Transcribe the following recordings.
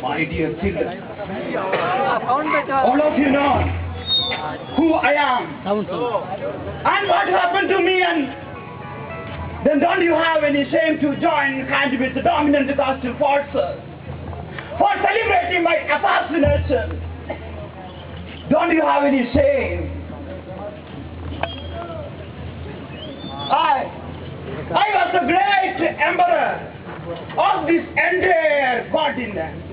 My dear children, all of you know who I am and what happened to me, and then don't you have any shame to join hands with the dominant caste forces for celebrating my assassination? Don't you have any shame? I was the great emperor of this entire continent,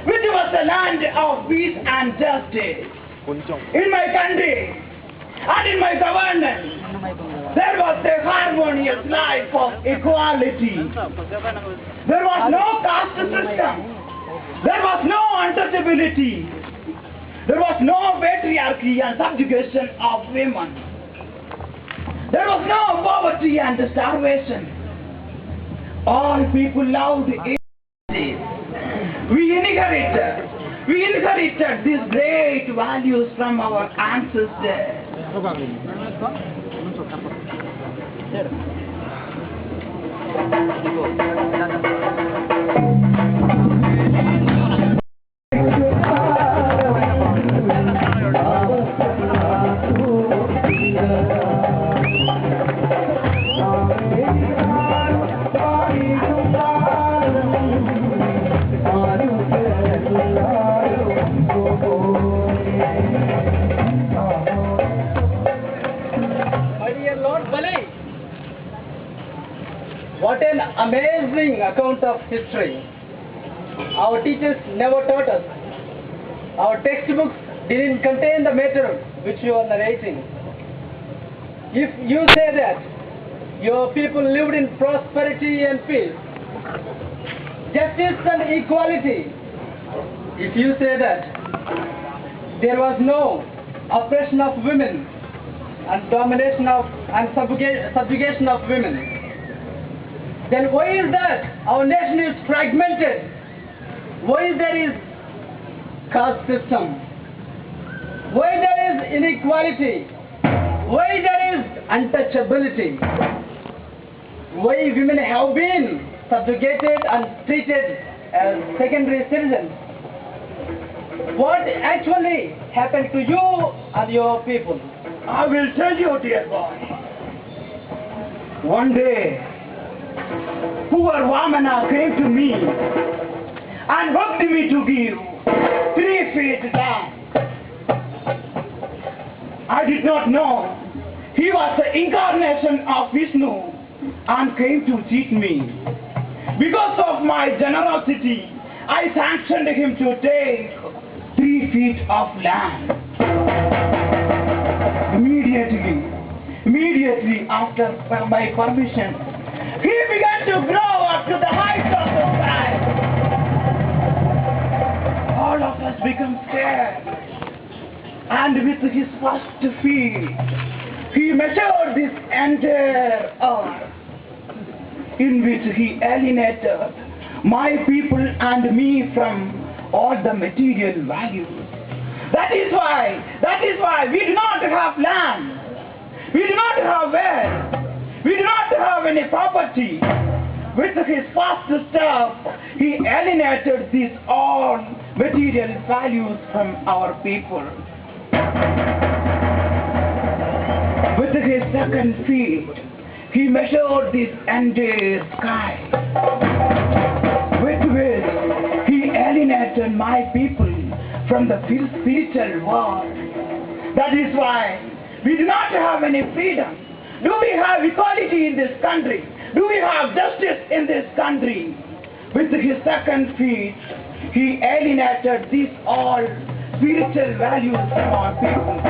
which was the land of peace and justice. In my country and in my governance, there was a harmonious life of equality. There was no caste system. There was no untouchability. There was no patriarchy and subjugation of women. There was no poverty and starvation. All people loved equality. We inherited these great values from our ancestors. What an amazing account of history. Our teachers never taught us. Our textbooks didn't contain the matter which you are narrating. If you say that your people lived in prosperity and peace, justice and equality, if you say that there was no oppression of women and domination of and subjugation of women, then why is that our nation is fragmented? Why there is caste system? Why there is inequality? Why there is untouchability? Why women have been subjugated and treated as secondary citizens? What actually happened to you and your people? I will tell you, dear boy. One day, poor Vamana came to me and begged me to give 3 feet land. I did not know he was the incarnation of Vishnu and came to cheat me. Because of my generosity, I sanctioned him to take 3 feet of land. Immediately after my permission, he began to grow up to the height of the sky. All of us became scared. And with his first feet, he measured this entire earth, in which he alienated my people and me from all the material values. That is why we do not have land, we do not have wealth, we do not have any property. With his first step, he alienated these all material values from our people. With his second feet, he measured this entire sky. With which he alienated my people from the spiritual world. That is why we do not have any freedom. Do we have equality in this country? Do we have justice in this country? With his second feet, he alienated these all spiritual values from our people.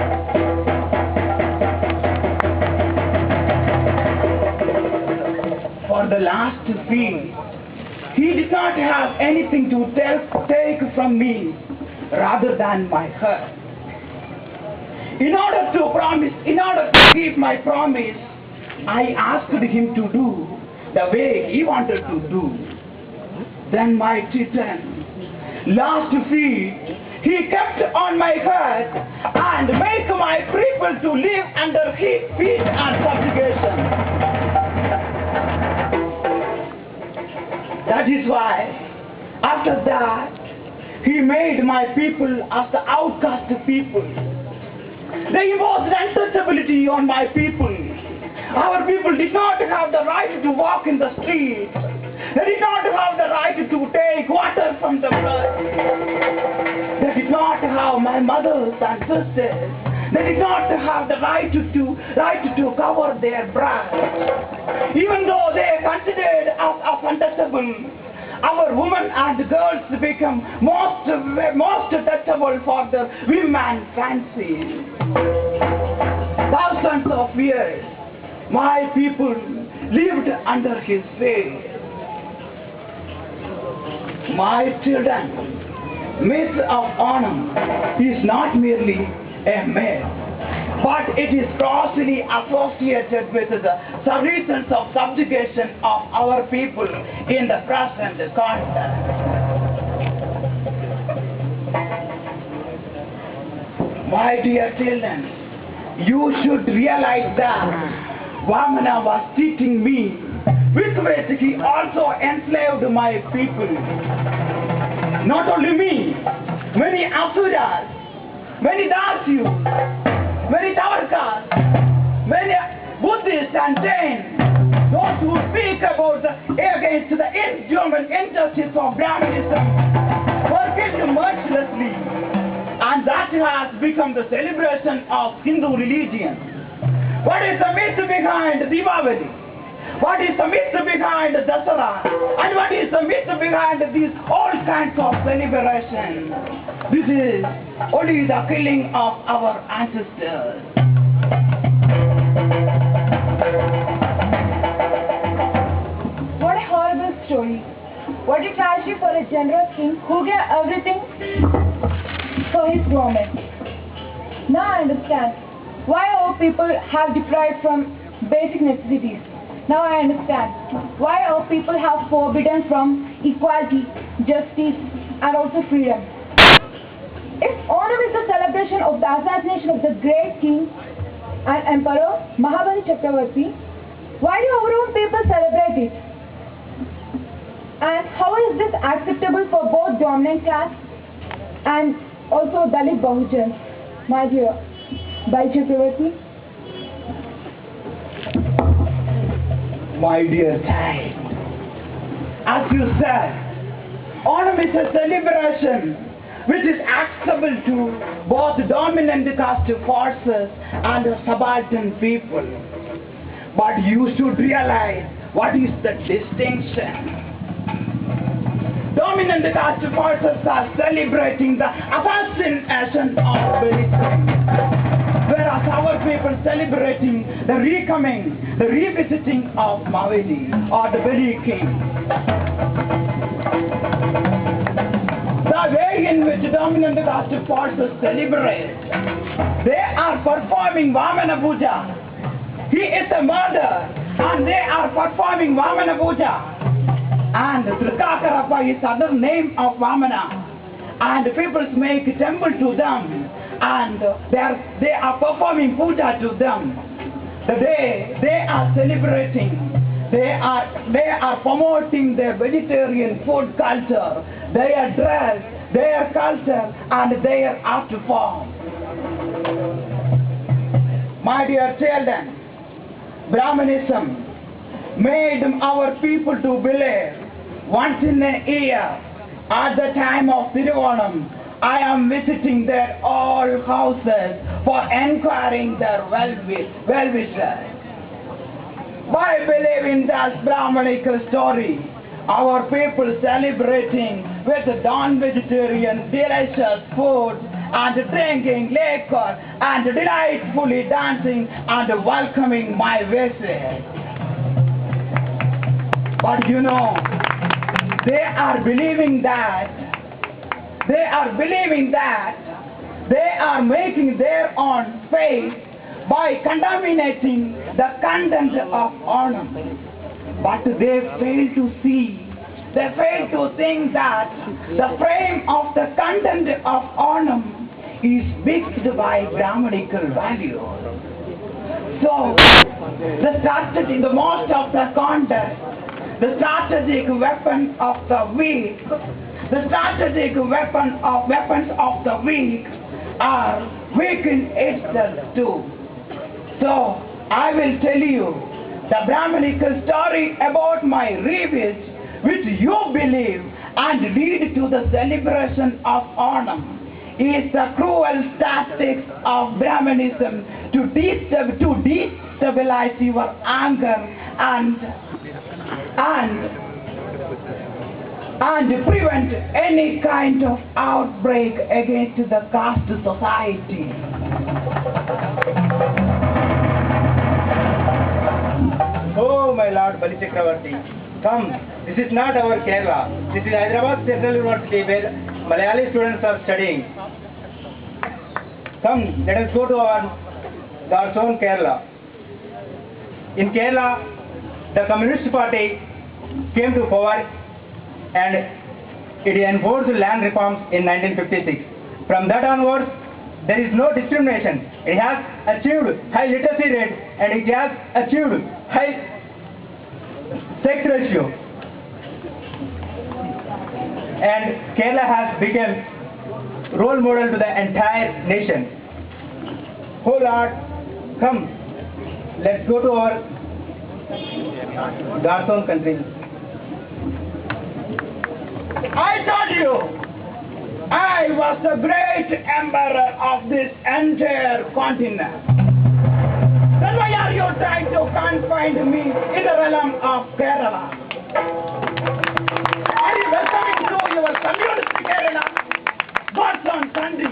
For the last feet, he did not have anything to take from me rather than my heart. In order to keep my promise, I asked him to do the way he wanted to do. Then my titan, last feet, he kept on my head and make my people to live under his feet and subjugation. That is why, after that, he made my people as the outcast people. They imposed untouchability on my people. Our people did not have the right to walk in the street. They did not have the right to take water from the blood. They did not have my mothers and sisters. They did not have the right to cover their breasts. Even though they considered us as untouchable, our women and girls become most touchable for the women's fancy. Thousands of years, my people lived under his faith. My children, myth of Onam is not merely a myth, but it is closely associated with the reasons of subjugation of our people in the present context. My dear children, you should realize that Vamana was teaching me, with which he also enslaved my people. Not only me, many Asuras, many Dasyus, many Tavarkas, many Buddhists and Jains, those who speak against the inhuman injustice of Brahmanism, were killed mercilessly, and that has become the celebration of Hindu religion. What is the myth behind Deepavali? What is the myth behind Dasara? And what is the myth behind these all kinds of celebration? This is only the killing of our ancestors. What a horrible story. What a tragedy for a generous king who gave everything for his government. Now I understand why our people have deprived from basic necessities. Now I understand why our people have forbidden from equality, justice, and also freedom. If Onam is the celebration of the assassination of the great king and emperor Mahabali Chakravarti, why do our own people celebrate it? And how is this acceptable for both dominant class and also Dalit-Bahujan? My dear Bali Chakravarti. My dear child, as you said, Onam is a celebration which is acceptable to both dominant caste forces and subaltern people. But you should realize what is the distinction. Dominant caste forces are celebrating the assassination of Bali, whereas our people celebrating the revisiting of Mahabali or the Bali king. The way in which dominant caste forces celebrate, they are performing Vamana Puja. He is a murderer, and they are performing Vamana Puja. And Trikakarappa is other name of Vamana. and people make temple to them, and they are performing puja to them. The day they are celebrating, they are promoting their vegetarian food culture, their dress, their culture, and their art form. My dear children, Brahmanism made our people to believe once in a year at the time of Onam, I am visiting their all houses for enquiring their well-wishers. By believing that Brahmanic story, our people celebrating with non-vegetarian delicious food and drinking liquor and delightfully dancing and welcoming my visit. But you know, they are believing that they are making their own faith by contaminating the content of Onam. But they fail to think that the frame of the content of Onam is fixed by Brahmanical value. So, the strategic weapons of the weak are weak in itself too. So, I will tell you the Brahmanical story about my rebels, which you believe and lead to the celebration of Onam, is the cruel tactics of Brahmanism to destabilize your anger and prevent any kind of outbreak against the caste society. Oh, my Lord Bali Chakravarti, come. This is not our Kerala. This is Hyderabad Central University where Malayali students are studying. Come, let us go to our own Kerala. In Kerala, the Communist Party came to power and it enforced land reforms in 1956. From that onwards, there is no discrimination. It has achieved high literacy rate and it has achieved high sex ratio. And Kerala has become role model to the entire nation. Oh Lord, come, let's go to our God's own country. I told you, I was the great emperor of this entire continent. Then why are you trying to confine me in the realm of Kerala? Are you welcoming to your communist Kerala, God's own country?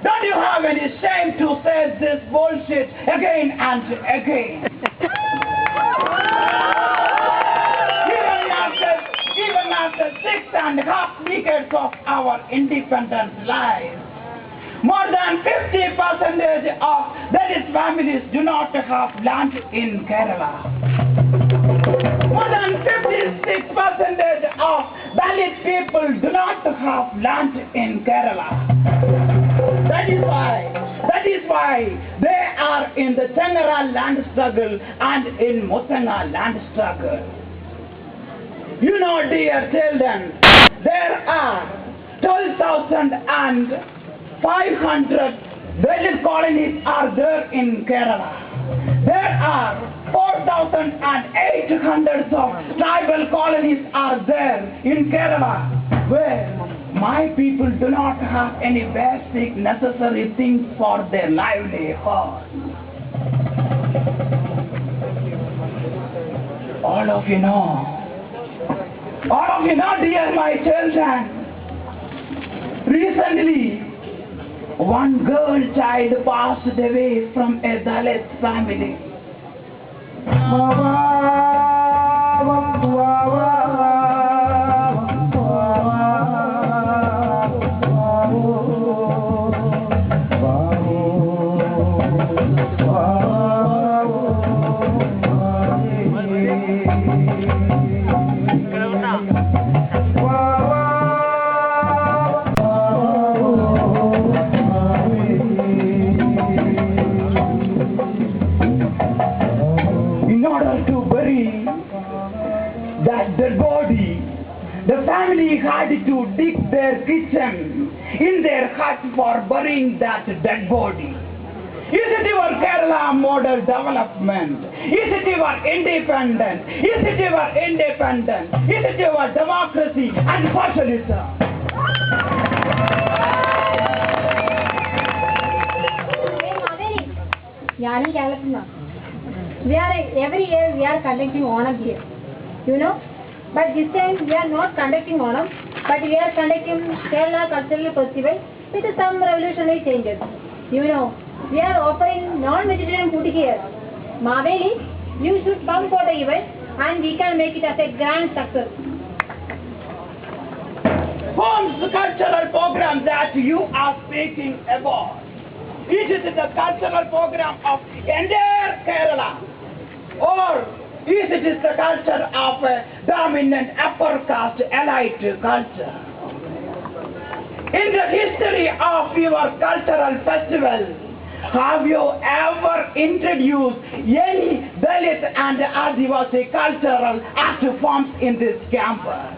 Don't you have any shame to say this bullshit again and again? Even after 6.5 decades of our independent life, more than 50% of Dalit families do not have land in Kerala. More than 56% of Dalit people do not have land in Kerala. That is why they are in the Chengara land struggle and in Muthanga land struggle. You know, dear children, there are 12,500 Dalit colonies are there in Kerala. There are 4,800 of tribal colonies are there in Kerala, where my people do not have any basic necessary things for their livelihood. All of you know, dear my children, recently one girl child passed away from a Dalit family. for burying that dead body? Is it your Kerala model development? Is it your independence? Is it your independence? Is it your democracy and socialism? Yaani Kerala. Every year we are conducting Onam here, you know. But this time we are not conducting Onam, but we are conducting Kerala Cultural Festival with some revolutionary changes. You know, we are offering non-vegetarian food here. Mahabali, you should come for the event and we can make it as a grand success. Whom's the cultural program that you are speaking about? Is it the cultural program of entire Kerala? Or is it the culture of a dominant upper caste elite culture? In the history of your cultural festival, have you ever introduced any Dalit and Adivasi cultural art forms in this campus?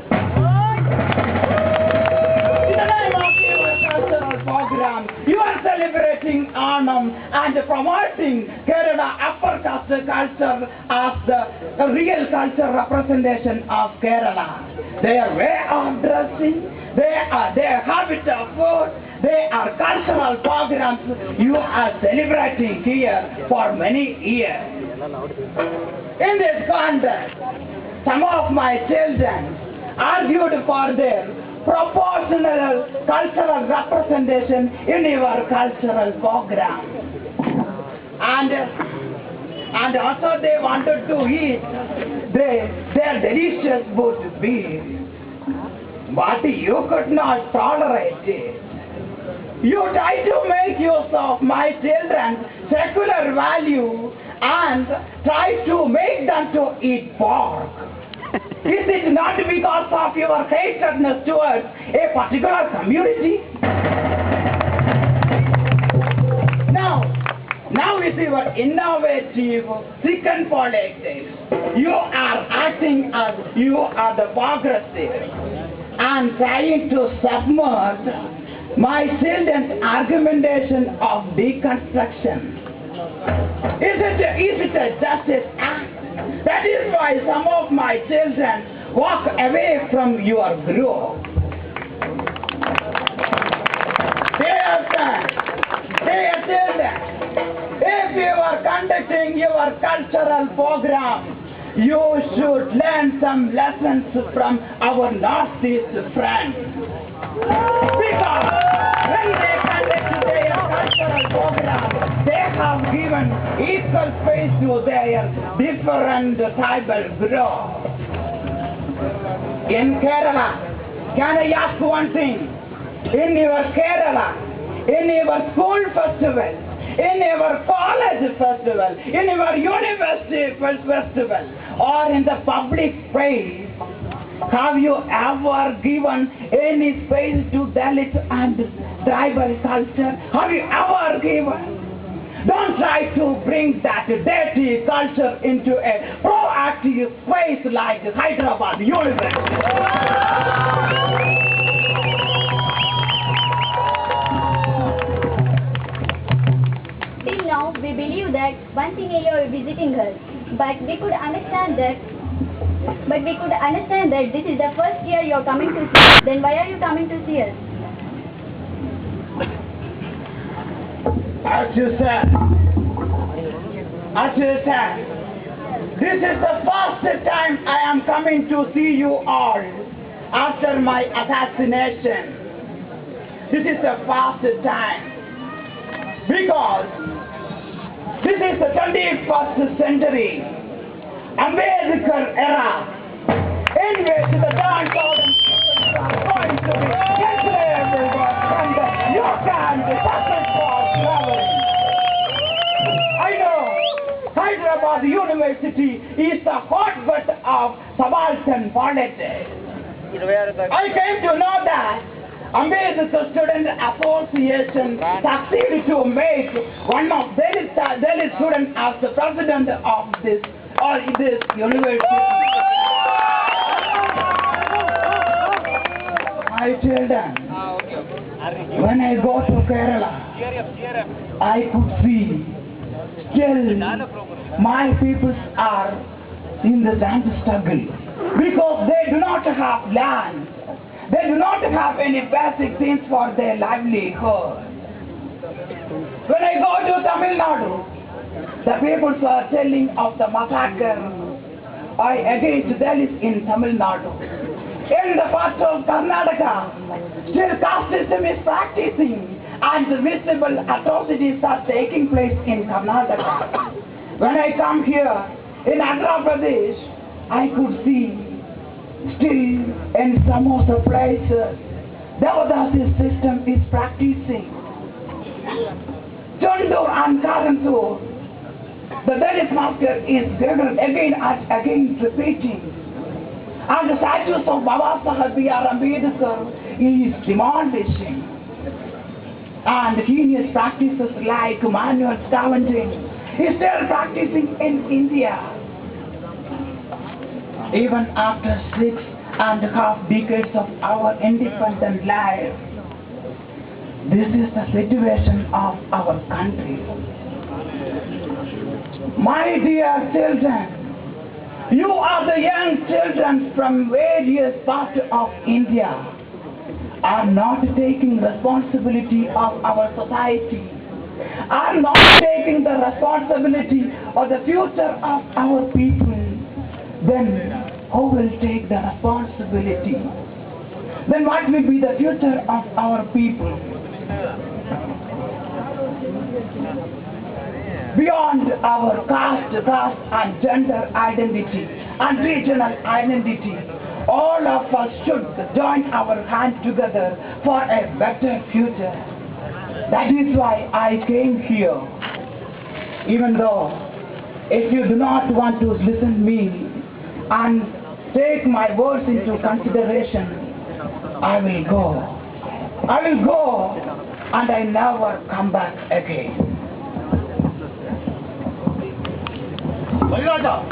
In the name of your cultural program, you are celebrating Onam and promoting Kerala upper caste culture as the real cultural representation of Kerala. Their way of dressing, their habit of food, they are cultural programs you are celebrating here for many years. In this context, some of my children argued for their proportional cultural representation in your cultural program. And also they wanted to eat their delicious wood beef. But you could not tolerate it. You try to make use of my children's secular value and try to make them to eat pork. Is it not because of your hatredness towards a particular community? Now is your innovative second politics. You are acting as you are the progressive and trying to submerge my children's argumentation of deconstruction. Is it a justice act? That is why some of my children walk away from your group. Dear children, if you are conducting your cultural program, you should learn some lessons from our Northeast friends. Because when they conduct their cultural program, they have given equal space to their different tribal groups. In Kerala, can I ask one thing? In your Kerala, in your school festival, in your college festival, in your university festival, or in the public space, have you ever given any space to Dalit and tribal culture? Have you ever given? Don't try to bring that dirty culture into a proactive space like Hyderabad University. Till now, we believe that once in a year we are visiting her, but we could understand that this is the first year you are coming to see us. Then why are you coming to see us? As you said, this is the first time I am coming to see you all after my assassination. This is the first time because this is the 21st century, Ambedkar era, in which the downtrodden people are going to be enslaved and you can be suffered for slavery. I know Hyderabad University is the hotbed of Subaltern politics. I came to know that Ambedkar Student Association succeeded to make one of Dalit students as the president of this university. My children, When I go to Kerala, I could see still my peoples are in the land struggle because they do not have land. They do not have any basic things for their livelihood. When I go to Tamil Nadu, the people are telling of the massacre against Dalits in Tamil Nadu. In the part of Karnataka, still caste system is practicing and visible atrocities are taking place in Karnataka. When I come here in Andhra Pradesh, I could see still in some of the places the Devadasi system is practicing. Chandur and Karantur, the Dalit massacre is again and again repeating. And the statues of Baba Saheb Ambedkar is demolishing. And heinous practices like manual scavenging is still practicing in India. Even after 6.5 decades of our independent life, this is the situation of our country. My dear children, you are the young children from various parts of India are not taking responsibility of our society, are not taking the responsibility of the future of our people. Then who will take the responsibility? Then what will be the future of our people? Beyond our caste and gender identity and regional identity, all of us should join our hands together for a better future. That is why I came here. Even though if you do not want to listen to me and take my words into consideration, I will go. I will go and I never come back again. Raja,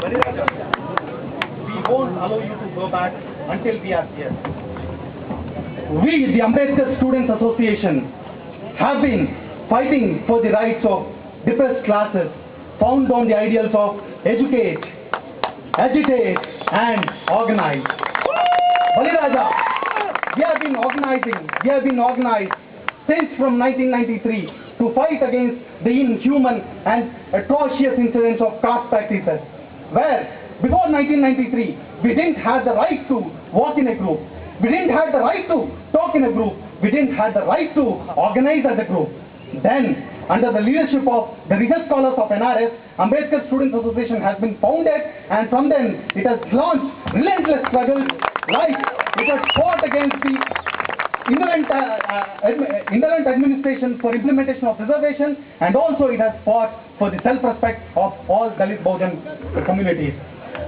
we won't allow you to go back until we are here. We, the Ambedkar Students Association, have been fighting for the rights of depressed classes, found on the ideals of educate, agitate, and organize. Raja, we have been organized since from 1993 to fight against the inhuman and atrocious incidents of caste practices, where before 1993 we didn't have the right to walk in a group, we didn't have the right to talk in a group, we didn't have the right to organize as a group. Then, under the leadership of the rigorous scholars of NRS, Ambedkar Students Association has been founded, and from then it has launched relentless struggles, like it has fought against the indolent administration for implementation of reservation, and also it has fought for the self-respect of all Dalit-Bahujan communities.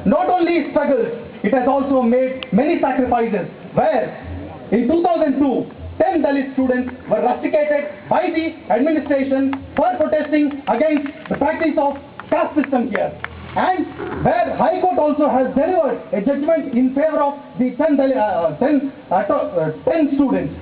Not only struggles, it has also made many sacrifices, where in 2002, 10 Dalit students were rusticated by the administration for protesting against the practice of caste system here. And where High Court also has delivered a judgment in favor of the 10 students.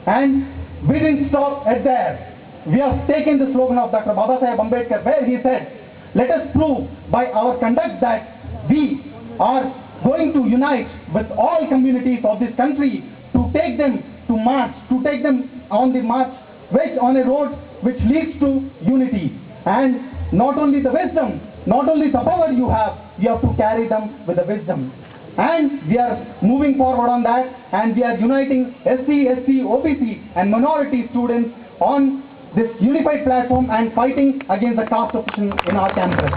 And we didn't stop at there. We have taken the slogan of Dr. Baba Saheb Ambedkar, where he said, let us prove by our conduct that we are going to unite with all communities of this country to take them to march, to take them on the march, which on a road which leads to unity. And not only the wisdom, not only the power you have to carry them with the wisdom. And we are moving forward on that, and we are uniting SC, ST, OBC and minority students on this unified platform and fighting against the caste oppression in our campus.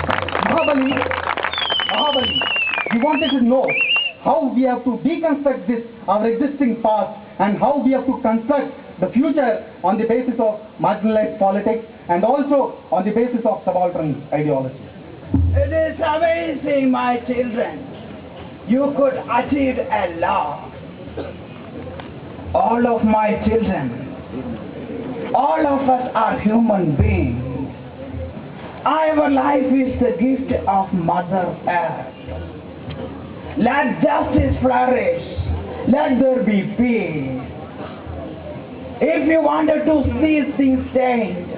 Mahabali, we wanted to know how we have to deconstruct this, our existing past, and how we have to construct the future on the basis of marginalized politics and also on the basis of subaltern ideology. It is amazing, my children. You could achieve a lot. All of my children, all of us are human beings. Our life is the gift of Mother Earth. Let justice flourish. Let there be peace. If you wanted to see things change,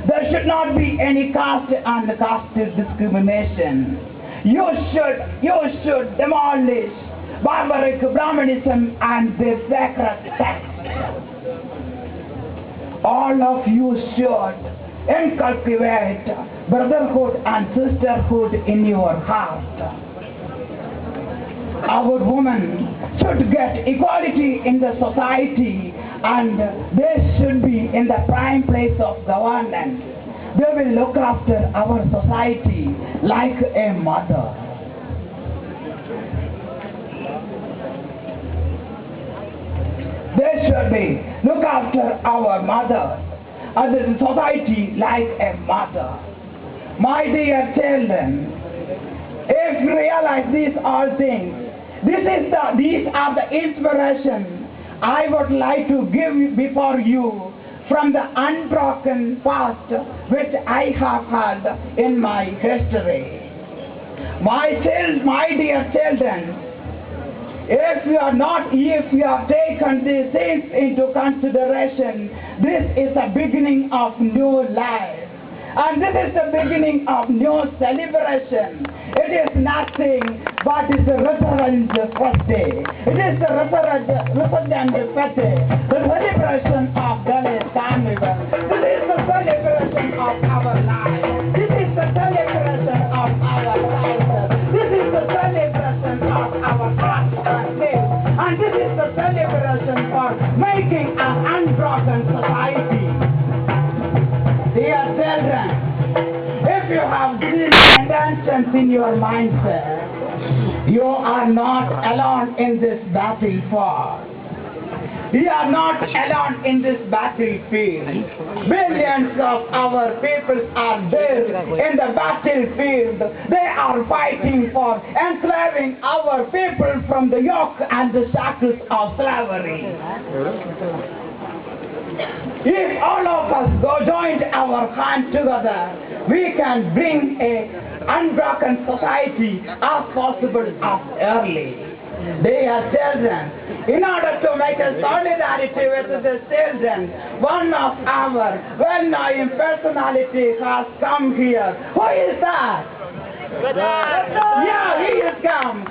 there should not be any caste and caste discrimination. You should demolish barbaric Brahmanism and their sacred texts. All of you should inculcate brotherhood and sisterhood in your heart. Our women should get equality in the society, and they should be in the prime place of governance. They will look after our society like a mother. They should be look after our mothers and the society like a mother. My dear children, if you realize these all things, these are the inspiration I would like to give before you from the unbroken past which I have had in my history. My dear children, if you have taken these things into consideration, this is the beginning of new life. And this is the beginning of new celebration. It is nothing but it's the resurgence fete. It is the resurgence fete, the celebration of Dalit Carnival. This is the celebration of our life. This is the celebration of our culture. This is the celebration of our past and live. And this is the celebration for making an unbroken society. Dear children, if you have these intentions in your mindset, you are not alone in this battlefield. You are not alone in this battlefield. Millions of our people are there in the battlefield. They are fighting for enslaving our people from the yoke and the shackles of slavery. If all of us join our hands together, we can bring an unbroken society as possible as early. Dear children, in order to make a solidarity with the children, one of our well-known personality has come here. Who is that? Yeah, he has come.